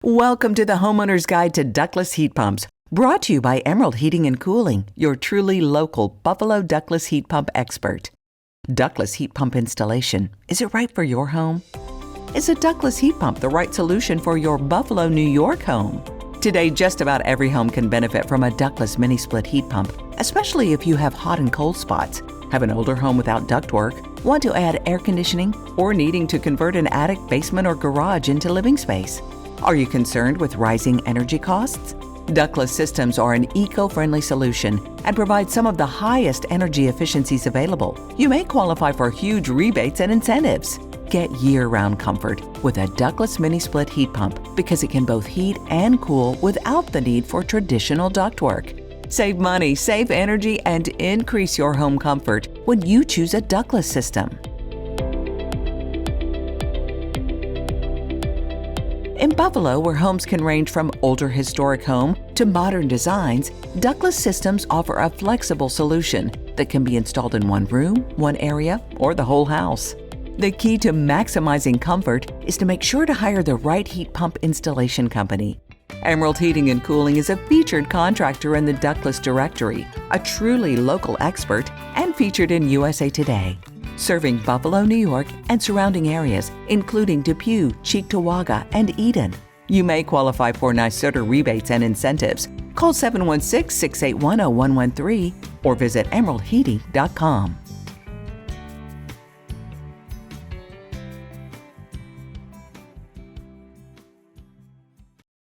Welcome to the Homeowner's Guide to Ductless Heat Pumps, brought to you by Emerald Heating and Cooling, your truly local Buffalo ductless heat pump expert. Ductless heat pump installation. Is it right for your home? Is a ductless heat pump the right solution for your Buffalo, New York home? Today, just about every home can benefit from a ductless mini-split heat pump, especially if you have hot and cold spots, have an older home without ductwork, want to add air conditioning, or needing to convert an attic, basement, or garage into living space. Are you concerned with rising energy costs? Ductless systems are an eco-friendly solution and provide some of the highest energy efficiencies available. You may qualify for huge rebates and incentives. Get year-round comfort with a ductless mini-split heat pump because it can both heat and cool without the need for traditional ductwork. Save money, save energy, and increase your home comfort when you choose a ductless system. In Buffalo, where homes can range from older historic home to modern designs, ductless systems offer a flexible solution that can be installed in one room, one area, or the whole house. The key to maximizing comfort is to make sure to hire the right heat pump installation company. Emerald Heating and Cooling is a featured contractor in the Ductless Directory, a truly local expert, and featured in USA Today. Serving Buffalo, New York, and surrounding areas, including Depew, Cheektowaga, and Eden. You may qualify for NYSERDA rebates and incentives. Call 716-681-0113 or visit emeraldheating.com.